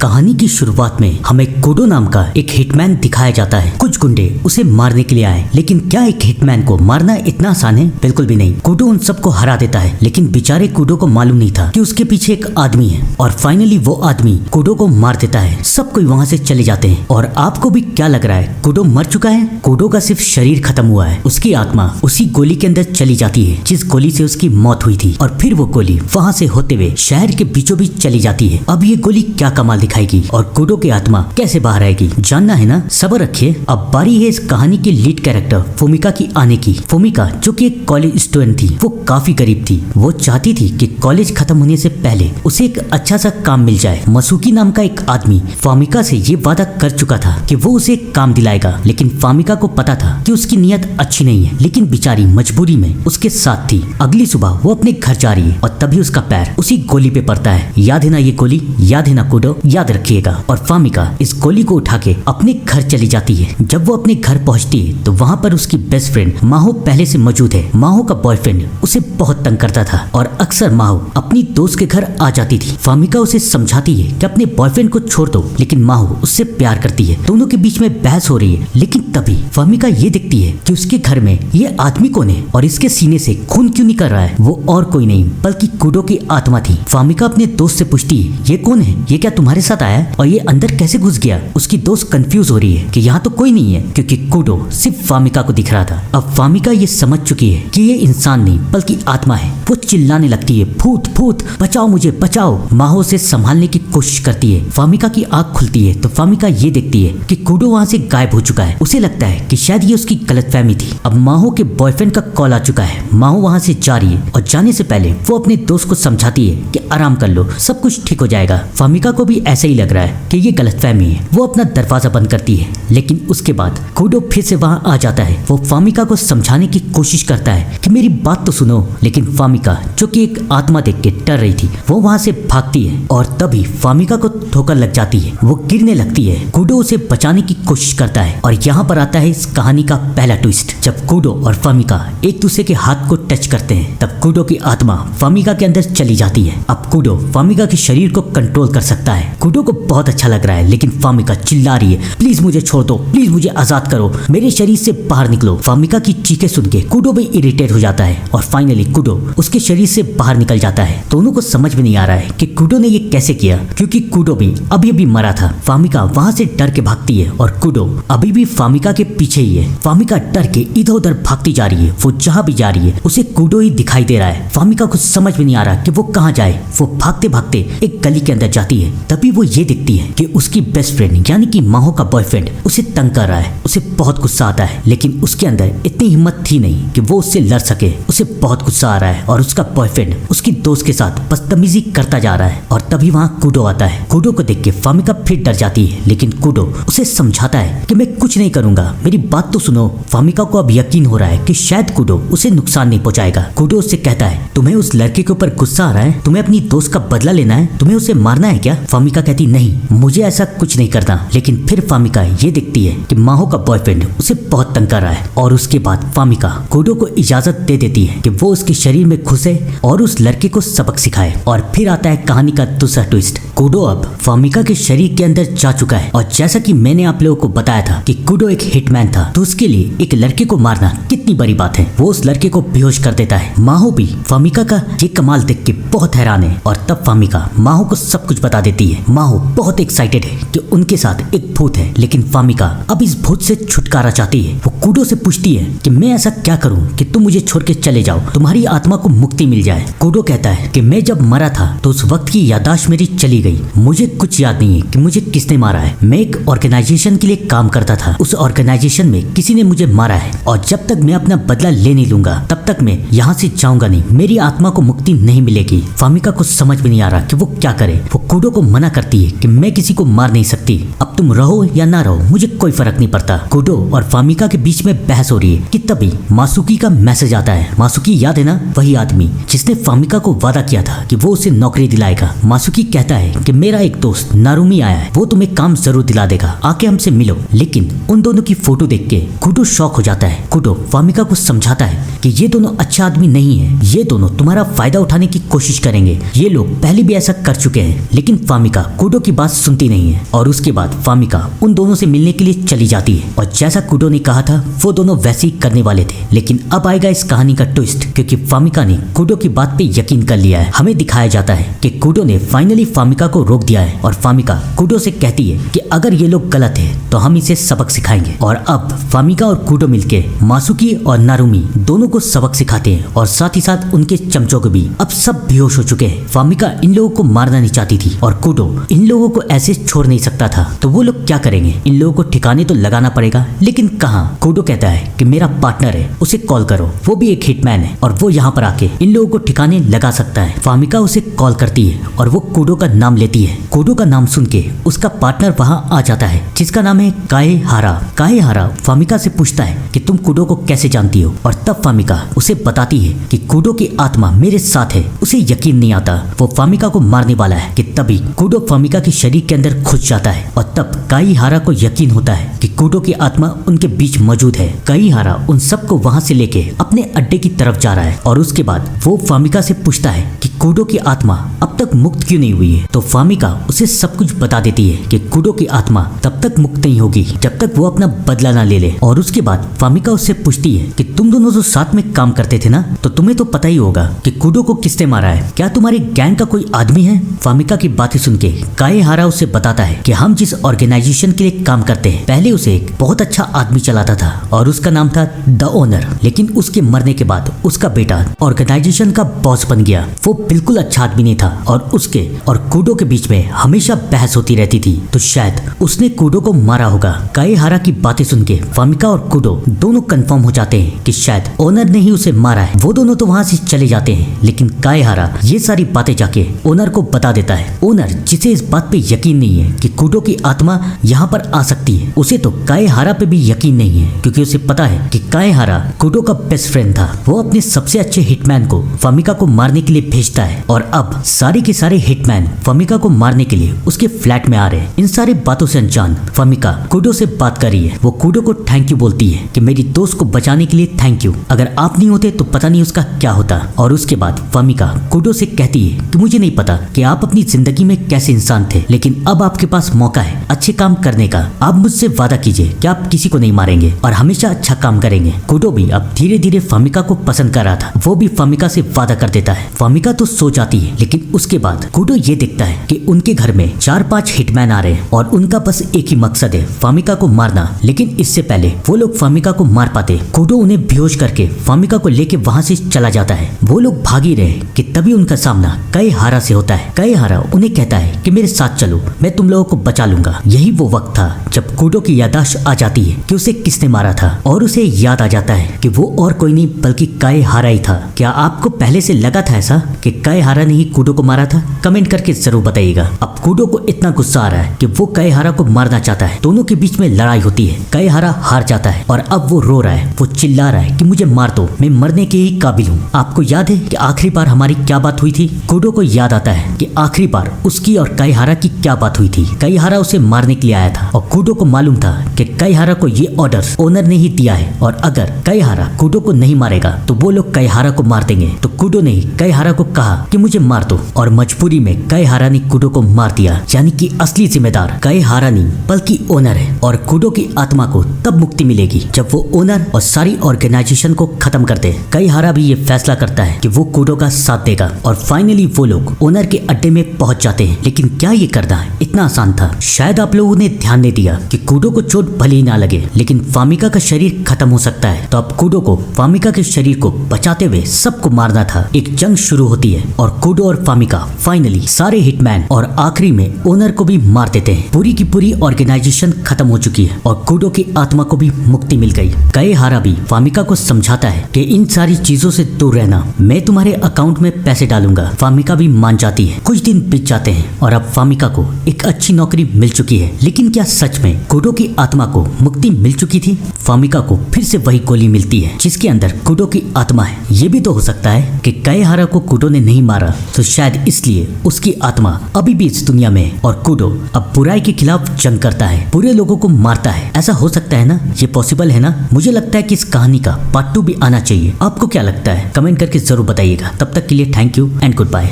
कहानी की शुरुआत में हमें कुडो नाम का एक हिटमैन दिखाया जाता है। कुछ गुंडे उसे मारने के लिए आए, लेकिन क्या एक हिटमैन को मारना इतना आसान है? बिल्कुल भी नहीं। कुडो उन सबको हरा देता है, लेकिन बेचारे कुडो को मालूम नहीं था कि उसके पीछे एक आदमी है और फाइनली वो आदमी कुडो को मार देता है। सब कोई वहाँ से चले जाते हैं। और आपको भी क्या लग रहा है, कुडो मर चुका है? कुडो का सिर्फ शरीर खत्म हुआ है, उसकी आत्मा उसी गोली के अंदर चली जाती है जिस गोली से उसकी मौत हुई थी, और फिर वो गोली वहाँ से होते हुए शहर के बीचों बीच चली जाती है। अब ये गोली क्या कमाल दिखाएगी और कुडो की आत्मा कैसे बाहर आएगी, जानना है ना? सब्र रखिए। अब बारी है इस कहानी की लीड कैरेक्टर फुमिका की आने की। फुमिका जो कि एक कॉलेज स्टूडेंट थी, वो काफी गरीब थी। वो चाहती थी कि कॉलेज खत्म होने से पहले उसे एक अच्छा सा काम मिल जाए। मसुकी नाम का एक आदमी फामिका से ये वादा कर चुका था कि वो उसे एक काम दिलाएगा, लेकिन फामिका को पता था कि उसकी नीयत अच्छी नहीं है, लेकिन बेचारी मजबूरी में उसके साथ थी। अगली सुबह वो अपने घर जा रही है और तभी उसका पैर उसी गोली पे पड़ता है। याद है ना ये गोली? याद है ना कुडो? याद रखिएगा। और फामिका इस गोली को उठा के अपने घर चली जाती है। जब वो अपने घर पहुंचती है तो वहाँ पर उसकी बेस्ट फ्रेंड माहो पहले से मौजूद है। माहो का बॉयफ्रेंड उसे बहुत तंग करता था और अक्सर माहो अपनी दोस्त के घर आ जाती थी। फामिका उसे समझाती है कि अपने बॉयफ्रेंड को छोड़ दो, लेकिन माहो उससे प्यार करती है। दोनों के बीच में बहस हो रही है, लेकिन तभी फामिका ये देखती है कि उसके घर में ये आदमी कौन है और इसके सीने से खून क्यों निकल रहा है। वो और कोई नहीं बल्कि कुडो की आत्मा थी। फामिका अपने दोस्त से पूछती है, ये कौन है? ये क्या तुम्हारे साथ आया है और ये अंदर कैसे घुस गया? उसकी दोस्त कंफ्यूज हो रही है कि यहाँ तो कोई नहीं है, क्योंकि कुडो सिर्फ फामिका को दिख रहा था। अब फामिका ये समझ चुकी है कि ये इंसान नहीं बल्कि आत्मा है। वो चिल्लाने लगती है, भूत भूत बचाओ मुझे बचाओ। माहो से संभालने की कोशिश करती है। फामिका की आंख खुलती है तो फामिका ये देखती है कि कुडो वहाँ से गायब हो चुका है। उसे लगता है कि शायद ये उसकी गलतफहमी थी। अब माहो के बॉयफ्रेंड का कॉल आ चुका है। माहो वहाँ से जा रही है और जाने से पहले वो अपने दोस्त को समझाती है कि आराम कर लो, सब कुछ ठीक हो जाएगा। फामिका को भी ऐसा ही लग रहा है कि ये गलतफहमी है। वो अपना दरवाजा बंद करती है, लेकिन उसके बाद कुडो फिर से वहाँ आ जाता है। वो फामिका को समझाने की कोशिश करता है कि मेरी बात तो सुनो, लेकिन फामिका जो कि एक आत्मा देख के डर रही थी, वो वहाँ से भागती है और तभी फामिका को ठोकर लग जाती है। वो गिरने लगती है। कुडो उसे बचाने की कोशिश करता है और यहाँ पर आता है इस कहानी का पहला ट्विस्ट। जब कुडो और फामिका एक दूसरे के हाथ को टच करते हैं, तब कुडो की आत्मा फामिका के अंदर चली जाती है। अब कुडो फामिका के शरीर को कंट्रोल कर सकता है। कुडो को बहुत अच्छा लग रहा है, लेकिन फामिका चिल्ला रही है, प्लीज मुझे छोड़ दो, प्लीज मुझे आजाद करो, मेरे शरीर से बाहर निकलो। फामिका की चीखें सुन के कुडो भी इरिटेट हो जाता है और फाइनली कुडो उसके शरीर से बाहर निकल जाता है। दोनों को समझ में नहीं आ रहा है कि कुडो ने ये कैसे किया, क्योंकि कुडो भी अभी अभी मरा था। फामिका वहाँ से डर के भागती है और कुडो अभी भी फामिका के पीछे ही है। फामिका डर के इधर उधर भागती जा रही है। वो जहाँ भी जा रही है उसे कुडो ही दिखाई दे रहा है। फामिका को समझ में नहीं आ रहा कि वो कहाँ जाए। वो भागते भागते एक गली के अंदर जाती है। तभी वो ये दिखती है कि उसकी बेस्ट फ्रेंड यानी कि माहो का बॉयफ्रेंड उसे तंग कर रहा है। उसे बहुत गुस्सा आता है, लेकिन उसके अंदर इतनी हिम्मत थी नहीं कि वो उससे लड़ सके। उसे बहुत गुस्सा आ रहा है और उसका बॉयफ्रेंड उसकी दोस्त के साथ बदतमीजी करता जा रहा है। और तभी वहाँ कुडो आता है। कुडो को देख के फामिका फिर डर जाती है, लेकिन कुडो उसे समझाता है कि मैं कुछ नहीं करूंगा, मेरी बात तो सुनो। फामिका को अब यकीन हो रहा है कि शायद कुडो उसे नुकसान नहीं पहुंचाएगा। कुडो उससे कहता है, तुम्हें उस लड़के के ऊपर गुस्सा आ रहा है? तुम्हें अपनी दोस्त का बदला लेना है? तुम्हें उसे मारना है क्या? फामिका कहती, नहीं, मुझे ऐसा कुछ नहीं करना। लेकिन फिर फामिका ये देखती है कि माहो का बॉयफ्रेंड उसे बहुत तंग कर रहा है और उसके बाद फामिका कुडो को इजाजत दे देती है कि वो उसके शरीर में घुसे और उस लड़के को सबक सिखाए। और फिर आता है कहानी का दूसरा ट्विस्ट। कुडो अब फामिका के शरीर के अंदर जा चुका है और जैसा कि मैंने आप लोगों को बताया था कि कुडो एक हिटमैन था, तो उसके लिए एक लड़के को मारना कितनी बड़ी बात है। वो उस लड़के को बेहोश कर देता है। माहो भी फामिका का ये कमाल देख के बहुत हैरान है और तब फामिका माहो को सब कुछ बता देती है। माहो बहुत एक्साइटेड है कि उनके साथ एक भूत है, लेकिन फामिका अब इस भूत से छुटकारा चाहती है। वो कुडो से पूछती है कि मैं ऐसा क्या करूं कि तुम मुझे छोड़ के चले जाओ, तुम्हारी आत्मा को मुक्ति मिल जाए। कुडो कहता है कि मैं जब मरा था तो उस वक्त की याददाश्त मेरी चली गई। मुझे कुछ याद नहीं है कि मुझे किसने मारा है। मैं एक ऑर्गेनाइजेशन के लिए काम करता था। उस ऑर्गेनाइजेशन में किसी ने मुझे मारा है और जब तक मैं अपना बदला ले नहीं लूंगा तब तक मैं यहाँ से जाऊंगा नहीं। मेरी आत्मा को मुक्ति नहीं मिलेगी। फामिका को समझ में नहीं आ रहा कि वो क्या करे। वो कुडो को मना करती है कि मैं किसी को मार नहीं सकती, अब तुम रहो या ना रहो मुझे कोई फर्क नहीं पड़ता। कुडो और फामिका के बीच में बहस हो रही है कि तभी मासुकी का मैसेज आता है। मासुकी याद है ना, वही आदमी जिसने फामिका को वादा किया था कि वो उसे नौकरी दिलाएगा। मासुकी कहता है है कि मेरा एक दोस्त नारुमी आया है, वो तुम्हें काम जरूर दिला देगा, आके हमसे मिलो। लेकिन उन दोनों की फोटो देख के कुडो शॉक हो जाता है। कुडो फामिका को समझाता है कि ये दोनों अच्छे आदमी नहीं है, ये दोनों तुम्हारा फायदा उठाने की कोशिश करेंगे, ये लोग पहले भी ऐसा कर चुके हैं। लेकिन फामिका कुडो की बात सुनती नहीं है और उसके बाद फामिका उन दोनों से मिलने के लिए चली जाती है। और जैसा कुडो ने कहा था वो दोनों वैसे ही करने वाले थे। लेकिन अब आएगा इस कहानी का ट्विस्ट, क्योंकि फामिका ने कुडो की बात पे यकीन कर लिया है। हमें दिखाया जाता है कि कुडो ने फाइनली फामिका को रोक दिया है और फामिका कुडो से कहती है कि अगर ये लोग गलत है तो हम इसे सबक सिखाएंगे। और अब फामिका और कुडो मिलके मासुकी और नारुमी दोनों को सबक सिखाते हैं और साथ ही साथ उनके चमचों को भी। अब सब बेहोश हो चुके हैं। फामिका इन लोगों को मारना नहीं चाहती थी और कुडो इन लोगों को ऐसे छोड़ नहीं सकता था। तो वो लोग क्या करेंगे, इन लोगों को ठिकाने तो लगाना पड़ेगा, लेकिन कहाँ। कुडो कहता है कि मेरा पार्टनर है, उसे कॉल करो, वो भी एक हिटमैन है और वो यहाँ पर आके इन लोगों को ठिकाने लगा सकता है। फामिका उसे कॉल करती है और वो कुडो का नाम लेती है। कुडो का नाम सुन के उसका पार्टनर वहाँ आ जाता है जिसका नाम है काएहारा। काएहारा फामिका से पूछता है कि तुम कुडो को कैसे जानती हो, और तब फामिका उसे बताती है कि कुडो की आत्मा मेरे साथ है। उसे यकीन नहीं आता, वो फामिका को मारने वाला है कि तभी कुडो फामिका के शरीर के अंदर घुस जाता है और तब काएहारा को यकीन होता है कि कुडो की आत्मा उनके बीच मौजूद है। काएहारा उन सबको वहां से लेके अपने अड्डे की तरफ जा रहा है और उसके बाद वो फामिका से पूछता है कि कुडो की आत्मा अब तक मुक्त क्यों नहीं हुई है। तो फामिका उसे सब कुछ बता देती है कि कुडो की आत्मा तब तक मुक्त नहीं होगी जब तक वो अपना बदला ना ले ले। और उसके बाद फामिका उससे पूछती है कि तुम दोनों जो साथ में काम करते थे ना, तो तुम्हें तो पता ही होगा कि कुडो को किसने मारा है, क्या तुम्हारे गैंग का कोई आदमी है। फामिका की बातें सुन के काएहारा उसे बताता है कि हम जिस ऑर्गेनाइजेशन के लिए काम करते हैं, पहले उसे एक बहुत अच्छा आदमी चलाता था और उसका नाम था द ओनर। लेकिन उसके मरने के बाद उसका बेटा ऑर्गेनाइजेशन का बॉस बन गया। वो बिल्कुल अच्छा आदमी नहीं था और उसके और कुडो के बीच में हमेशा बहस होती रहती थी, तो शायद उसने कुडो को मारा होगा। काएहारा की बातें सुन के फामिका और कुडो दोनों कंफर्म हो जाते हैं कि शायद ओनर ने ही उसे मारा है। वो दोनों तो वहां से चले जाते हैं, लेकिन काएहारा ये सारी बातें जाके ओनर को बता देता है। ओनर जिसे इस बात पे यकीन नहीं है कि कुडो की आत्मा यहाँ पर आ सकती है, उसे तो काएहारा पे भी यकीन नहीं है, क्योंकि उसे पता है कि काएहारा कुडो का बेस्ट फ्रेंड था। वो अपने सबसे अच्छे हिटमैन को फामिका को मारने के लिए भेजता है और अब सारे के सारे हिटमैन फामिका को मारने के लिए उसके फ्लैट में आ रहे हैं। इन सारी बातों से अनजान फामिका कुडो से बात कर रही है। वो कुडो को थैंक यू बोलती है कि मेरी दोस्त को बचाने के लिए थैंक यू, अगर आप नहीं होते तो पता नहीं उसका क्या होता। और उसके बाद फामिका कुडो से कहती है कि मुझे नहीं पता कि आप अपनी जिंदगी में कैसे इंसान थे, लेकिन अब आपके पास मौका है अच्छे काम करने का। आप मुझसे वादा कीजिए कि आप किसी को नहीं मारेंगे और हमेशा अच्छा काम करेंगे। कुडो भी अब धीरे धीरे फामिका को पसंद कर रहा था। वो भी फामिका से वादा कर देता है। फामिका तो सो जाती है, लेकिन उसके बाद कुडो ये देखता है कि उनके घर में 4-5 हिटमैन आ रहे हैं और उनका बस एक ही मकसद है, फामिका को मारना। लेकिन इससे पहले वो लोग फामिका को मार पाते, कुडो उन्हें बेहोश करके फामिका को लेके वहां से चला जाता है। वो लोग भाग ही रहे कि तभी उनका सामना काएहारा से होता है। काएहारा उन्हें कहता है कि मेरे साथ चलो, मैं तुम लोगों को बचा लूंगा। यही वो वक्त था जब कुडो की याददाश्त आ जाती है कि उसे किसने मारा था और उसे याद आ जाता है कि वो और कोई नहीं बल्कि काएहारा ही था। क्या आपको पहले से लगा था ऐसा कि काएहारा ने ही कुडो को मारा था? कमेंट करके जरूर बताइएगा। अब कुडो को इतना गुस्सा आ रहा है कि वो काएहारा को मारना चाहता है। दोनों के बीच में लड़ाई होती है। काएहारा हार जाता है और अब वो रो रहा है, वो चिल्ला रहा है कि मुझे मार दो, मैं मरने के ही काबिल हूँ। आपको याद है कि आखिरी बार हमारी क्या बात हुई थी? कुडो को याद आता है कि आखिरी बार उसकी और काएहारा की क्या बात हुई थी। काएहारा उसे मारने के लिए आया था और कुडो को मालूम था कि काएहारा को ये ऑर्डर ओनर ने ही दिया है और अगर काएहारा कुडो को नहीं मारेगा तो वो लोग काएहारा को मार देंगे। तो कुडो ने काएहारा को कहा कि मुझे मार दो और मजबूरी में काएहारा ने कुडो को मार दिया। यानी कि असली जिम्मेदार काएहारा नहीं बल्कि ओनर है और कुडो की आत्मा को तब मुक्ति मिलेगी जब वो ओनर और सारी ऑर्गेनाइजेशन को खत्म कर दे। काएहारा भी ये फैसला करता है कि वो कुडो का साथ देगा और फाइनली वो लोग ओनर के अड्डे में पहुंच जाते हैं। लेकिन क्या ये करना इतना आसान था? शायद आप लोगों ने ध्यान नहीं दिया कि कुडो को चोट भले ही ना लगे, लेकिन फामिका का शरीर खत्म हो सकता है। तो अब कुडो को फामिका के शरीर को बचाते हुए सबको मारना था। एक जंग शुरू होती है और कुडो और फामिका फाइनली सारे हिटमैन और आखिरी में ओनर को भी मार देते हैं। पूरी की पूरी ऑर्गेनाइजेशन खत्म हो चुकी है और कुडो की आत्मा को भी मुक्ति मिल गई। काएहारा भी फामिका को समझाता है कि इन सारी चीजों से दूर रहना, मैं तुम्हारे अकाउंट में पैसे डालूंगा। फामिका भी मान जाती है। कुछ दिन बीत जाते हैं और अब फामिका को एक अच्छी नौकरी मिल चुकी है। लेकिन क्या सच में कुडो की आत्मा आत्मा को मुक्ति मिल चुकी थी। फामिका को फिर से वही गोली मिलती है जिसके अंदर कुडो की आत्मा है। ये भी तो हो सकता है कि काएहारा को कुडो ने नहीं मारा, तो शायद इसलिए उसकी आत्मा अभी भी इस दुनिया में है और कुडो अब बुराई के खिलाफ जंग करता है, बुरे लोगों को मारता है। ऐसा हो सकता है ना? ये पॉसिबल है ना? मुझे लगता है कि इस कहानी का पार्ट 2 भी आना चाहिए। आपको क्या लगता है? कमेंट करके जरूर बताइएगा। तब तक के लिए thank you and good bye.